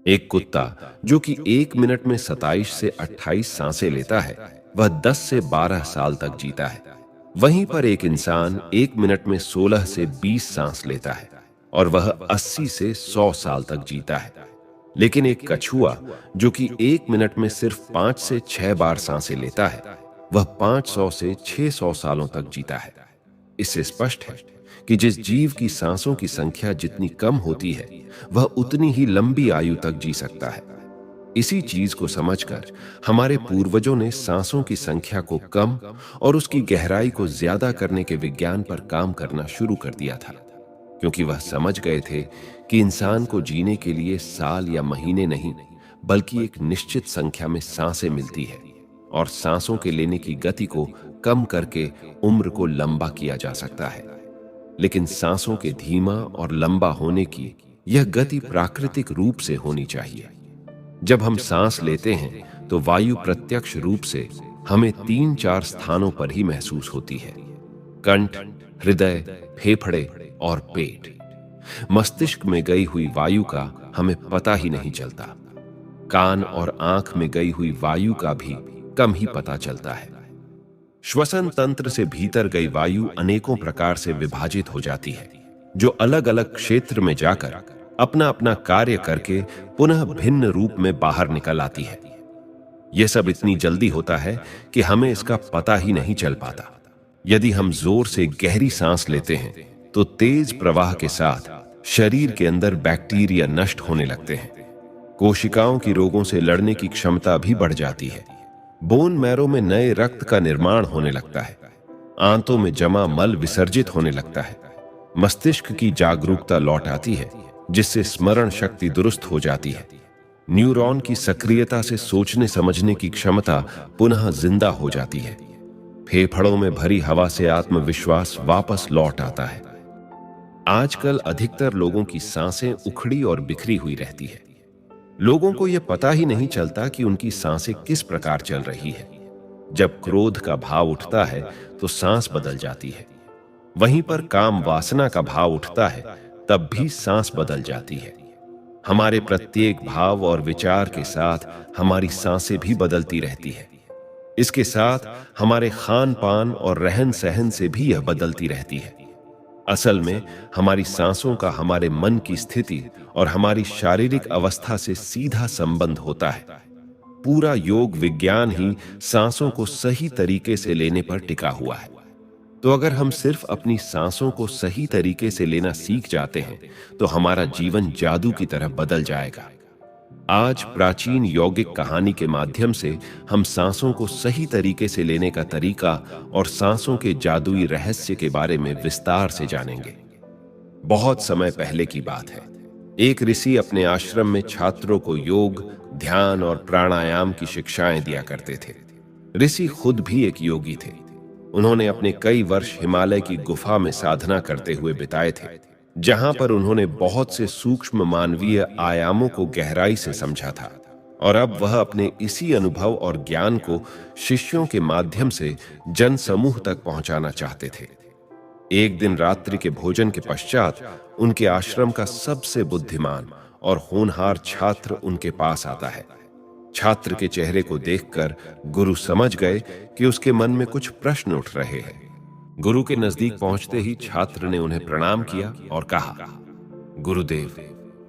एक कुत्ता जो कि 1 मिनट में 27 से 28 सांसें लेता है, वह 10 से 12 साल तक जीता है। वहीं पर एक इंसान 1 मिनट में 16 से 20 सांस लेता है और वह 80 से 100 साल तक जीता है। लेकिन एक कछुआ जो कि 1 मिनट में सिर्फ 5 से 6 बार सांसें लेता है, वह 500 से 600 सालों तक जीता है। इससे स्पष्ट है कि जिस जीव की सांसों की संख्या जितनी कम होती है, वह उतनी ही लंबी आयु तक जी सकता है। इसी चीज को समझकर हमारे पूर्वजों ने सांसों की संख्या को कम और उसकी गहराई को ज्यादा करने के विज्ञान पर काम करना शुरू कर दिया था, क्योंकि वह समझ गए थे कि इंसान को जीने के लिए साल या महीने नहीं, बल्कि एक निश्चित संख्या में सांसें मिलती है और सांसों के लेने की गति को कम करके उम्र को लंबा किया जा सकता है। लेकिन सांसों के धीमा और लंबा होने की यह गति प्राकृतिक रूप से होनी चाहिए। जब हम सांस लेते हैं तो वायु प्रत्यक्ष रूप से हमें 3-4 स्थानों पर ही महसूस होती है: कंठ, हृदय, फेफड़े और पेट। मस्तिष्क में गई हुई वायु का हमें पता ही नहीं चलता। कान और आंख में गई हुई वायु का भी कम ही पता चलता है। श्वसन तंत्र से भीतर गई वायु अनेकों प्रकार से विभाजित हो जाती है, जो अलग अलग क्षेत्र में जाकर अपना अपना कार्य करके पुनः भिन्न रूप में बाहर निकल आती है। यह सब इतनी जल्दी होता है कि हमें इसका पता ही नहीं चल पाता। यदि हम जोर से गहरी सांस लेते हैं तो तेज प्रवाह के साथ शरीर के अंदर बैक्टीरिया नष्ट होने लगते हैं। कोशिकाओं की रोगों से लड़ने की क्षमता भी बढ़ जाती है। बोन मैरो में नए रक्त का निर्माण होने लगता है। आंतों में जमा मल विसर्जित होने लगता है। मस्तिष्क की जागरूकता लौट आती है, जिससे स्मरण शक्ति दुरुस्त हो जाती है। न्यूरॉन की सक्रियता से सोचने समझने की क्षमता पुनः जिंदा हो जाती है। फेफड़ों में भरी हवा से आत्मविश्वास वापस लौट आता है। आजकल अधिकतर लोगों की सांसें उखड़ी और बिखरी हुई रहती है। लोगों को यह पता ही नहीं चलता कि उनकी सांसें किस प्रकार चल रही है। जब क्रोध का भाव उठता है तो सांस बदल जाती है। वहीं पर काम वासना का भाव उठता है, तब भी सांस बदल जाती है। हमारे प्रत्येक भाव और विचार के साथ हमारी सांसें भी बदलती रहती है। इसके साथ हमारे खान पान और रहन सहन से भी यह बदलती रहती है। असल में हमारी सांसों का हमारे मन की स्थिति और हमारी शारीरिक अवस्था से सीधा संबंध होता है। पूरा योग विज्ञान ही सांसों को सही तरीके से लेने पर टिका हुआ है। तो अगर हम सिर्फ अपनी सांसों को सही तरीके से लेना सीख जाते हैं तो हमारा जीवन जादू की तरह बदल जाएगा। आज प्राचीन यौगिक कहानी के माध्यम से हम सांसों को सही तरीके से लेने का तरीका और सांसों के जादुई रहस्य के बारे में विस्तार से जानेंगे। बहुत समय पहले की बात है। एक ऋषि अपने आश्रम में छात्रों को योग, ध्यान और प्राणायाम की शिक्षाएं दिया करते थे। ऋषि खुद भी एक योगी थे। उन्होंने अपने कई वर्ष हिमालय की गुफा में साधना करते हुए बिताए थे, जहां पर उन्होंने बहुत से सूक्ष्म मानवीय आयामों को गहराई से समझा था। और अब वह अपने इसी अनुभव और ज्ञान को शिष्यों के माध्यम से जन समूह तक पहुंचाना चाहते थे। एक दिन रात्रि के भोजन के पश्चात उनके आश्रम का सबसे बुद्धिमान और होनहार छात्र उनके पास आता है। छात्र के चेहरे को देखकर गुरु समझ गए कि उसके मन में कुछ प्रश्न उठ रहे हैं। गुरु के नजदीक पहुंचते ही छात्र ने उन्हें प्रणाम किया और कहा, गुरुदेव,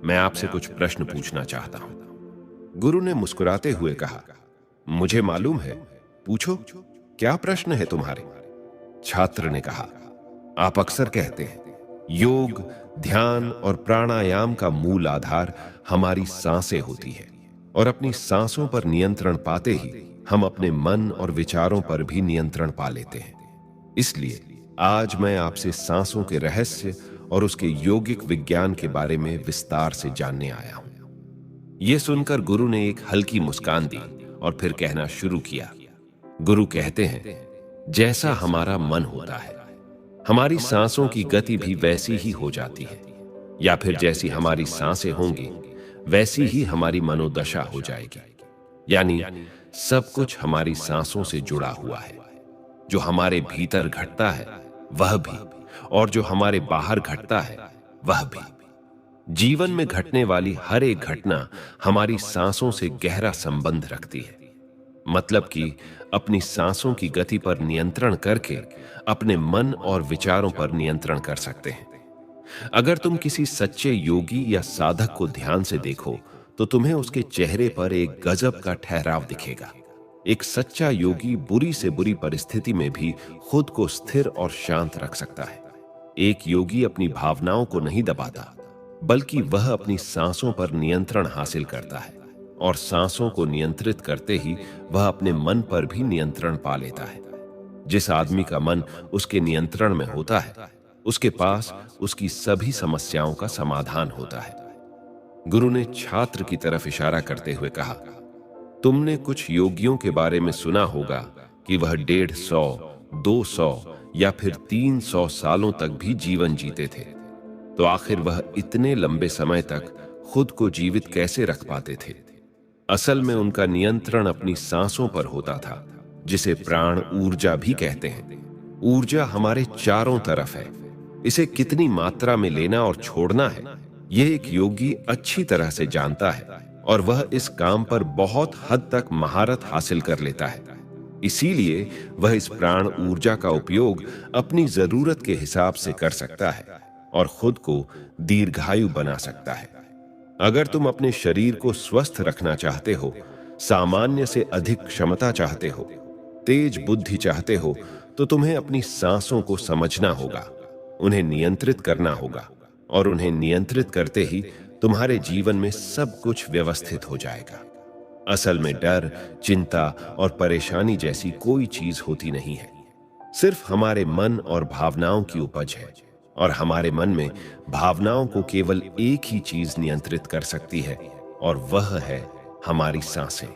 मैं आपसे कुछ प्रश्न पूछना चाहता हूं। गुरु ने मुस्कुराते हुए कहा, मुझे मालूम है, पूछो, क्या प्रश्न है तुम्हारे? छात्र ने कहा, आप अक्सर कहते हैं योग, ध्यान और प्राणायाम का मूल आधार हमारी सांसें होती है और अपनी सांसों पर नियंत्रण पाते ही हम अपने मन और विचारों पर भी नियंत्रण पा लेते हैं। इसलिए आज मैं आपसे सांसों के रहस्य और उसके यौगिक विज्ञान के बारे में विस्तार से जानने आया हूं। यह सुनकर गुरु ने एक हल्की मुस्कान दी और फिर कहना शुरू किया। गुरु कहते हैं, जैसा हमारा मन होता है, हमारी सांसों की गति भी वैसी ही हो जाती है, या फिर जैसी हमारी सांसें होंगी वैसी ही हमारी मनोदशा हो जाएगी। यानी सब कुछ हमारी सांसों से जुड़ा हुआ है। जो हमारे भीतर घटता है वह भी, और जो हमारे बाहर घटता है वह भी। जीवन में घटने वाली हर एक घटना हमारी सांसों से गहरा संबंध रखती है। मतलब कि अपनी सांसों की गति पर नियंत्रण करके अपने मन और विचारों पर नियंत्रण कर सकते हैं। अगर तुम किसी सच्चे योगी या साधक को ध्यान से देखो तो तुम्हें उसके चेहरे पर एक गजब का ठहराव दिखेगा। एक सच्चा योगी बुरी से बुरी परिस्थिति में भी खुद को स्थिर और शांत रख सकता है। एक योगी अपनी भावनाओं को नहीं दबाता, बल्कि वह अपनी सांसों पर नियंत्रण हासिल करता है, और सांसों को नियंत्रित करते ही वह अपने मन पर भी नियंत्रण पा लेता है। जिस आदमी का मन उसके नियंत्रण में होता है, उसके पास उसकी सभी समस्याओं का समाधान होता है। गुरु ने छात्र की तरफ इशारा करते हुए कहा, तुमने कुछ योगियों के बारे में सुना होगा कि वह 150, 200 या फिर 300 सालों तक भी जीवन जीते थे। तो आखिर वह इतने लंबे समय तक खुद को जीवित कैसे रख पाते थे? असल में उनका नियंत्रण अपनी सांसों पर होता था, जिसे प्राण ऊर्जा भी कहते हैं। ऊर्जा हमारे चारों तरफ है। इसे कितनी मात्रा में लेना और छोड़ना है, यह एक योगी अच्छी तरह से जानता है, और वह इस काम पर बहुत हद तक महारत हासिल कर लेता है। इसीलिए वह इस प्राण ऊर्जा का उपयोग अपनी जरूरत के हिसाब से कर सकता है और खुद को दीर्घायु बना सकता है। अगर तुम अपने शरीर को स्वस्थ रखना चाहते हो, सामान्य से अधिक क्षमता चाहते हो, तेज बुद्धि चाहते हो, तो तुम्हें अपनी सांसों को समझना होगा, उन्हें नियंत्रित करना होगा, और उन्हें नियंत्रित करते ही तुम्हारे जीवन में सब कुछ व्यवस्थित हो जाएगा। असल में डर, चिंता और परेशानी जैसी कोई चीज होती नहीं है। सिर्फ हमारे मन और भावनाओं की उपज है, और हमारे मन में भावनाओं को केवल एक ही चीज नियंत्रित कर सकती है, और वह है हमारी सांसें।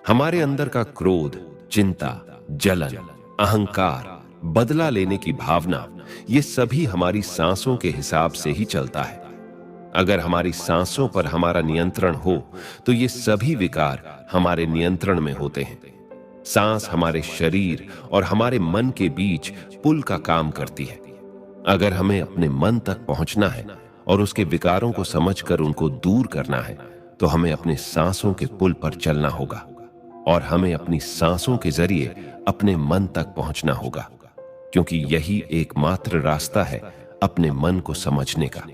हमारे अंदर का क्रोध, चिंता, जलन, अहंकार, बदला लेने की भावना, ये सभी हमारी सांसों के हिसाब से ही चलता है। अगर हमारी सांसों पर हमारा नियंत्रण हो तो ये सभी विकार हमारे नियंत्रण में होते हैं। सांस हमारे शरीर और हमारे मन के बीच पुल का काम करती है। अगर हमें अपने मन तक पहुंचना है और उसके विकारों को समझकर उनको दूर करना है, तो हमें अपने सांसों के पुल पर चलना होगा, और हमें अपनी सांसों के जरिए अपने मन तक पहुंचना होगा, क्योंकि यही एकमात्र रास्ता है अपने मन को समझने का।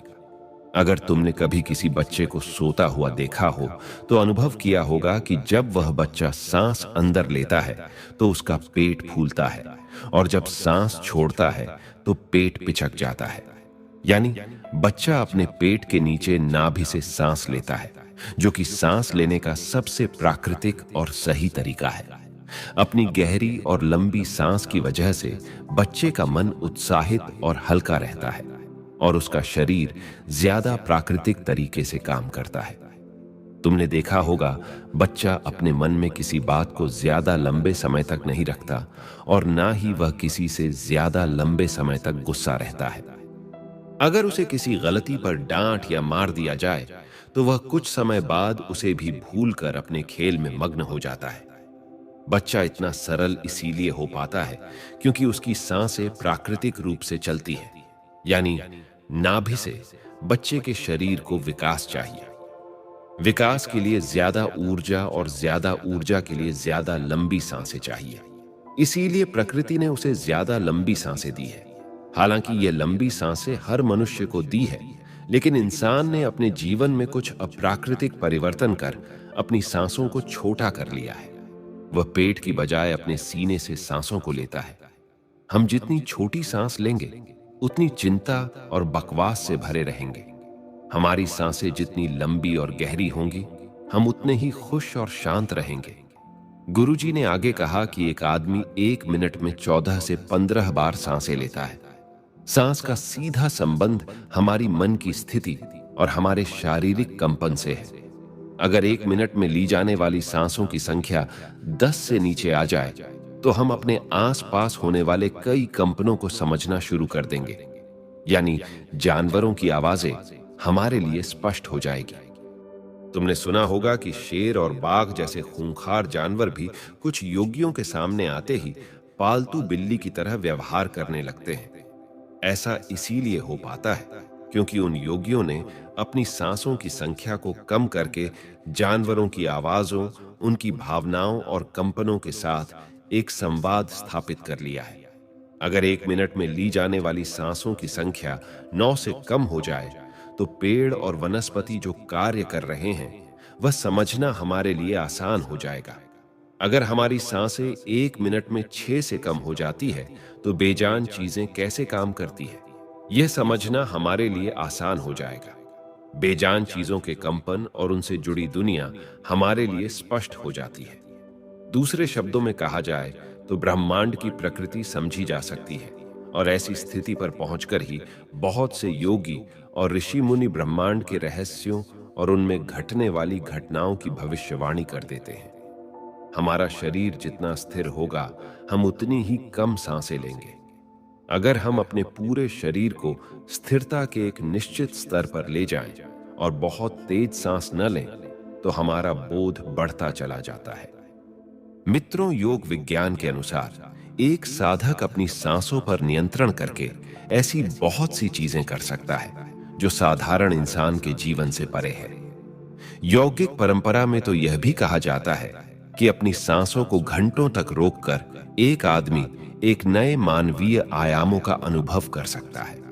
अगर तुमने कभी किसी बच्चे को सोता हुआ देखा हो तो अनुभव किया होगा कि जब वह बच्चा सांस अंदर लेता है तो उसका पेट फूलता है, और जब सांस छोड़ता है तो पेट पिचक जाता है। यानी बच्चा अपने पेट के नीचे नाभि से सांस लेता है, जो कि सांस लेने का सबसे प्राकृतिक और सही तरीका है। अपनी गहरी और लंबी सांस की वजह से बच्चे का मन उत्साहित और हल्का रहता है, और उसका शरीर ज्यादा प्राकृतिक तरीके से काम करता है। तुमने देखा होगा, बच्चा अपने मन में किसी बात को ज्यादा लंबे समय तक नहीं रखता, और ना ही वह किसी से ज्यादा लंबे समय तक गुस्सा रहता है। अगर उसे किसी गलती पर डांट या मार दिया जाए तो वह कुछ समय बाद उसे भी भूलकर अपने खेल में मग्न हो जाता है। बच्चा इतना सरल इसीलिए हो पाता है क्योंकि उसकी सांसें प्राकृतिक रूप से चलती है। यानी नाभि से बच्चे के शरीर को विकास चाहिए। विकास के लिए ज्यादा ऊर्जा, और ज्यादा ऊर्जा के लिए ज्यादा लंबी सांसें चाहिए। इसीलिए प्रकृति ने उसे ज्यादा लंबी सांसें दी है। हालांकि ये लंबी सांसें हर मनुष्य को दी है, लेकिन इंसान ने अपने जीवन में कुछ अप्राकृतिक परिवर्तन कर अपनी सांसों को छोटा कर लिया है। वह पेट की बजाय अपने सीने से सांसों को लेता है। हम जितनी छोटी सांस लेंगे उतनी चिंता और बकवास से भरे रहेंगे। हमारी सांसें जितनी लंबी और गहरी होंगी, हम उतने ही खुश और शांत रहेंगे। गुरुजी ने आगे कहा कि एक आदमी 1 मिनट में 14 से 15 बार सांसें लेता है। सांस का सीधा संबंध हमारी मन की स्थिति और हमारे शारीरिक कंपन से है। अगर 1 मिनट में ली जाने वाली सांसों की संख्या 10 से नीचे आ जाए तो हम अपने आसपास होने वाले कई कंपनों को समझना शुरू कर देंगे। यानी जानवरों की आवाजें हमारे लिए स्पष्ट हो जाएगी। तुमने सुना होगा कि शेर और बाघ जैसे खूंखार जानवर भी कुछ योगियों के सामने आते ही पालतू बिल्ली की तरह व्यवहार करने लगते हैं। ऐसा इसीलिए हो पाता है क्योंकि उन योगियों ने अपनी सांसों की संख्या को कम करके जानवरों की आवाजों, उनकी भावनाओं और कंपनों के साथ एक संवाद स्थापित कर लिया है। अगर 1 मिनट में ली जाने वाली सांसों की संख्या 9 से कम हो जाए, तो पेड़ और वनस्पति जो कार्य कर रहे हैं, वह समझना हमारे लिए आसान हो जाएगा। अगर हमारी सांसें 1 मिनट में 6 से कम हो जाती है, तो बेजान चीजें कैसे काम करती है, यह समझना हमारे लिए आसान हो जाएगा। बेजान चीजों के कंपन और उनसे जुड़ी दुनिया हमारे लिए स्पष्ट हो जाती है। दूसरे शब्दों में कहा जाए तो ब्रह्मांड की प्रकृति समझी जा सकती है, और ऐसी स्थिति पर पहुंचकर ही बहुत से योगी और ऋषि मुनि ब्रह्मांड के रहस्यों और उनमें घटने वाली घटनाओं की भविष्यवाणी कर देते हैं। हमारा शरीर जितना स्थिर होगा, हम उतनी ही कम सांसें लेंगे। अगर हम अपने पूरे शरीर को स्थिरता के एक निश्चित स्तर पर ले जाएं और बहुत तेज सांस न लें, तो हमारा बोध बढ़ता चला जाता है। मित्रों, योग विज्ञान के अनुसार एक साधक अपनी सांसों पर नियंत्रण करके ऐसी बहुत सी चीजें कर सकता है जो साधारण इंसान के जीवन से परे है। यौगिक परंपरा में तो यह भी कहा जाता है कि अपनी सांसों को घंटों तक रोककर एक आदमी एक नए मानवीय आयामों का अनुभव कर सकता है।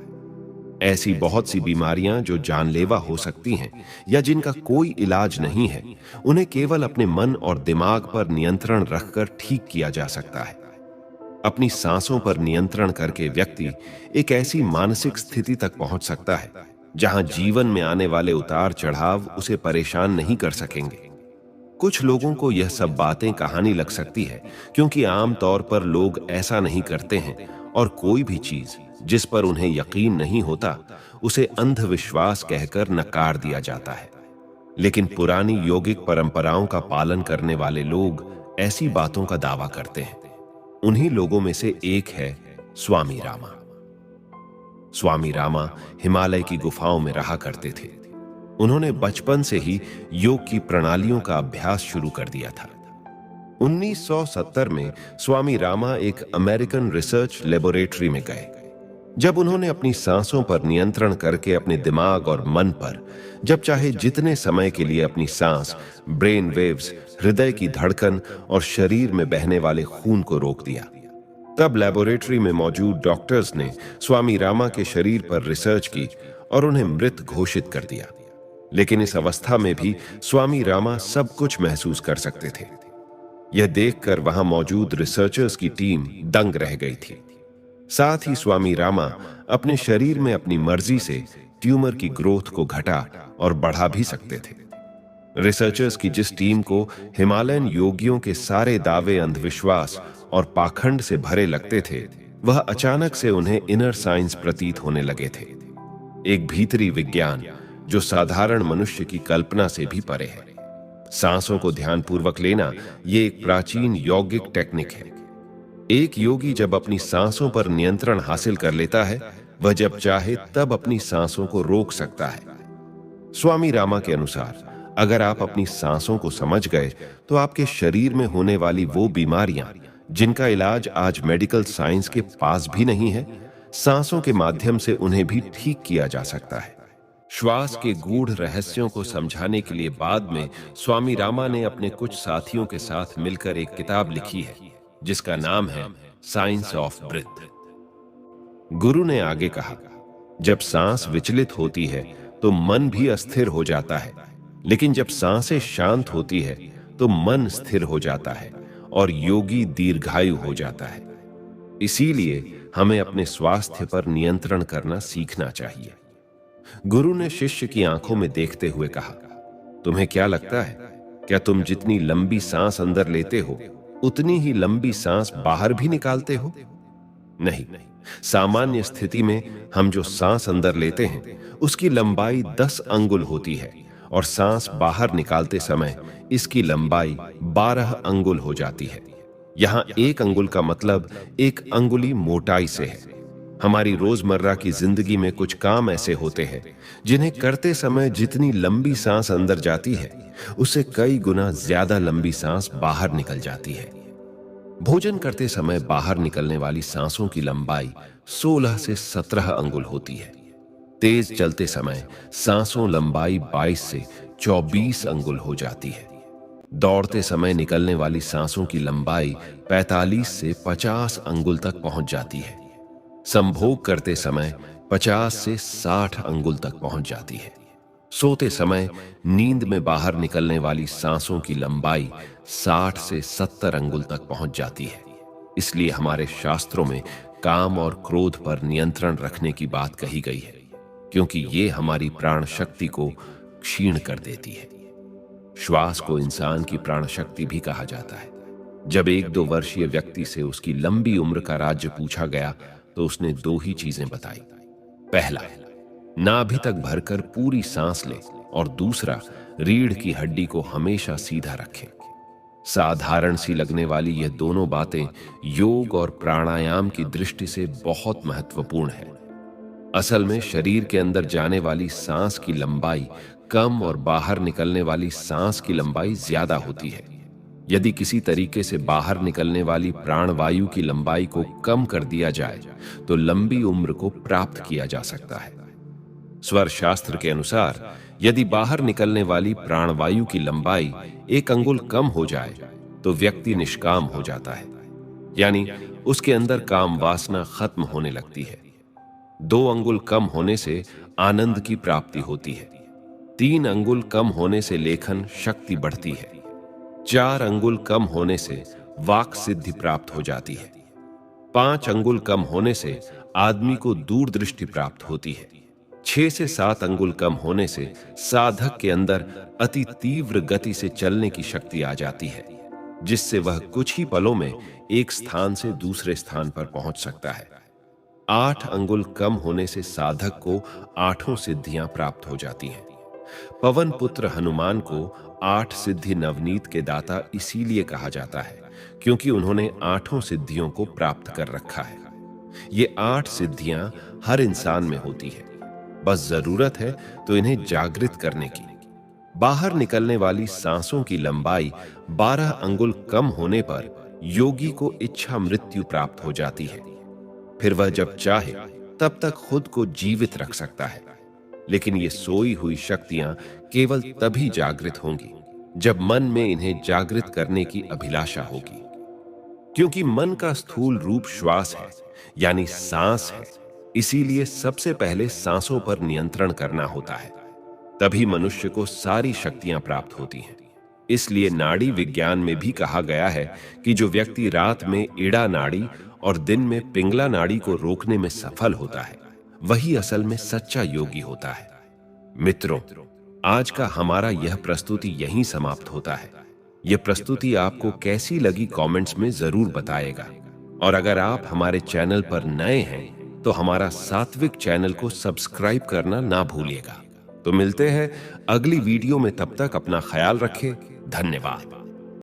ऐसी बहुत सी बीमारियां जो जानलेवा हो सकती हैं या जिनका कोई इलाज नहीं है, उन्हें केवल अपने मन और दिमाग पर नियंत्रण रखकर ठीक किया जा सकता है। अपनी सांसों पर नियंत्रण करके व्यक्ति एक ऐसी मानसिक स्थिति तक पहुंच सकता है जहां जीवन में आने वाले उतार चढ़ाव उसे परेशान नहीं कर सकेंगे। कुछ लोगों को यह सब बातें कहानी लग सकती है, क्योंकि आम तौर पर लोग ऐसा नहीं करते हैं और कोई भी चीज जिस पर उन्हें यकीन नहीं होता, उसे अंधविश्वास कहकर नकार दिया जाता है। लेकिन पुरानी यौगिक परंपराओं का पालन करने वाले लोग ऐसी बातों का दावा करते हैं। उन्हीं लोगों में से एक है स्वामी रामा। स्वामी रामा हिमालय की गुफाओं में रहा करते थे। उन्होंने बचपन से ही योग की प्रणालियों का अभ्यास शुरू कर दिया था। 1970 में स्वामी रामा एक अमेरिकन रिसर्च लेबोरेटरी में गए। जब उन्होंने अपनी सांसों पर नियंत्रण करके अपने दिमाग और मन पर जब चाहे जितने समय के लिए अपनी सांस, ब्रेन वेव्स, हृदय की धड़कन और शरीर में बहने वाले खून को रोक दिया, तब लेबोरेटरी में मौजूद डॉक्टर्स ने स्वामी रामा के शरीर पर रिसर्च की और उन्हें मृत घोषित कर दिया। लेकिन इस अवस्था में भी स्वामी रामा सब कुछ महसूस कर सकते थे। यह देखकर वहां मौजूद रिसर्चर्स की टीम दंग रह गई थी। साथ ही स्वामी रामा अपने शरीर में अपनी मर्जी से ट्यूमर की ग्रोथ को घटा और बढ़ा भी सकते थे। रिसर्चर्स की जिस टीम को हिमालयन योगियों के सारे दावे अंधविश्वास और पाखंड से भरे लगते थे, वह अचानक से उन्हें इनर साइंस प्रतीत होने लगे थे। एक भीतरी विज्ञान जो साधारण मनुष्य की कल्पना से भी परे है। सांसों को ध्यानपूर्वक लेना यह एक प्राचीन यौगिक टेक्निक है। एक योगी जब अपनी सांसों पर नियंत्रण हासिल कर लेता है, वह जब चाहे तब अपनी सांसों को रोक सकता है। स्वामी रामा के अनुसार अगर आप अपनी सांसों को समझ गए, तो आपके शरीर में होने वाली वो बीमारियां जिनका इलाज आज मेडिकल साइंस के पास भी नहीं है, सांसों के माध्यम से उन्हें भी ठीक किया जा सकता है। श्वास के गूढ़ रहस्यों को समझाने के लिए बाद में स्वामी रामा ने अपने कुछ साथियों के साथ मिलकर एक किताब लिखी है जिसका नाम है साइंस ऑफ ब्रीथ। गुरु ने आगे कहा, जब सांस विचलित होती है तो मन भी अस्थिर हो जाता है, लेकिन जब सांसें शांत होती है तो मन स्थिर हो जाता है और योगी दीर्घायु हो जाता है। इसीलिए हमें अपने स्वास्थ्य पर नियंत्रण करना सीखना चाहिए। गुरु ने शिष्य की आंखों में देखते हुए कहा, तुम्हें क्या लगता है, क्या तुम जितनी लंबी सांस अंदर लेते हो उतनी ही लंबी सांस बाहर भी निकालते हो? नहीं। सामान्य स्थिति में हम जो सांस अंदर लेते हैं उसकी लंबाई 10 अंगुल होती है और सांस बाहर निकालते समय इसकी लंबाई 12 अंगुल हो जाती है। यहां 1 अंगुल का मतलब 1 अंगुली मोटाई से है। हमारी रोजमर्रा की जिंदगी में कुछ काम ऐसे होते हैं जिन्हें करते समय जितनी लंबी सांस अंदर जाती है उससे कई गुना ज्यादा लंबी सांस बाहर निकल जाती है। भोजन करते समय बाहर निकलने वाली सांसों की लंबाई 16 से 17 अंगुल होती है। तेज चलते समय सांसों लंबाई 22 से 24 अंगुल हो जाती है। दौड़ते समय निकलने वाली सांसों की लंबाई 45 से 50 अंगुल तक पहुंच जाती है। संभोग करते समय 50 से 60 अंगुल तक पहुंच जाती है। सोते समय नींद में बाहर निकलने वाली सांसों की लंबाई 60 से 70 अंगुल तक पहुंच जाती है। इसलिए हमारे शास्त्रों में काम और क्रोध पर नियंत्रण रखने की बात कही गई है, क्योंकि ये हमारी प्राण शक्ति को क्षीण कर देती है। श्वास को इंसान की प्राण शक्ति भी कहा जाता है। जब 1-2 वर्षीय व्यक्ति से उसकी लंबी उम्र का राज्य पूछा गया तो उसने 2 ही चीजें बताई। पहला, नाभि तक भरकर पूरी सांस ले, और दूसरा, रीढ़ की हड्डी को हमेशा सीधा रखें। साधारण सी लगने वाली ये दोनों बातें योग और प्राणायाम की दृष्टि से बहुत महत्वपूर्ण है। असल में शरीर के अंदर जाने वाली सांस की लंबाई कम और बाहर निकलने वाली सांस की लंबाई ज्यादा होती है। यदि किसी तरीके से बाहर निकलने वाली प्राणवायु की लंबाई को कम कर दिया जाए तो लंबी उम्र को प्राप्त किया जा सकता है। स्वर शास्त्र के अनुसार यदि बाहर निकलने वाली प्राणवायु की लंबाई 1 अंगुल कम हो जाए तो व्यक्ति निष्काम हो जाता है, यानी उसके अंदर काम वासना खत्म होने लगती है। 2 अंगुल कम होने से आनंद की प्राप्ति होती है। 3 अंगुल कम होने से लेखन शक्ति बढ़ती है। 4 अंगुल कम होने से वाक सिद्धि प्राप्त हो जाती है। 5 अंगुल कम होने से आदमी को दूरदृष्टि प्राप्त होती है। 6 से 7 अंगुल कम होने से साधक के अंदर अति तीव्र गति से चलने की शक्ति आ जाती है, जिससे वह कुछ ही पलों में एक स्थान से दूसरे स्थान पर पहुंच सकता है। 8 अंगुल कम होने से साधक को 8 सिद्धियां प्राप्त हो जाती हैं। पवन पुत्र हनुमान को 8 सिद्धि नवनीत के दाता इसीलिए कहा जाता है क्योंकि उन्होंने 8 सिद्धियों को प्राप्त कर रखा है। ये 8 सिद्धियां हर इंसान में होती है, बस जरूरत है तो इन्हें जागृत करने की। बाहर निकलने वाली सांसों की लंबाई 12 अंगुल कम होने पर योगी को इच्छा मृत्यु प्राप्त हो जाती है। फिर वह जब चाहे तब तक खुद को जीवित रख सकता है, लेकिन ये सोई हुई शक्तियां केवल तभी जागृत होंगी जब मन में इन्हें जागृत करने की अभिलाषा होगी। क्योंकि मन का स्थूल रूप श्वास है, यानी सांस है, इसीलिए सबसे पहले सांसों पर नियंत्रण करना होता है, तभी मनुष्य को सारी शक्तियां प्राप्त होती हैं। इसलिए नाड़ी विज्ञान में भी कहा गया है कि जो व्यक्ति रात में इड़ा नाड़ी और दिन में पिंगला नाड़ी को रोकने में सफल होता है, वही असल में सच्चा योगी होता है। मित्रों, आज का हमारा यह प्रस्तुति यहीं समाप्त होता है। यह प्रस्तुति आपको कैसी लगी कमेंट्स में जरूर बताएगा, और अगर आप हमारे चैनल पर नए हैं तो हमारा सात्विक चैनल को सब्सक्राइब करना ना भूलिएगा। तो मिलते हैं अगली वीडियो में, तब तक अपना ख्याल रखें। धन्यवाद।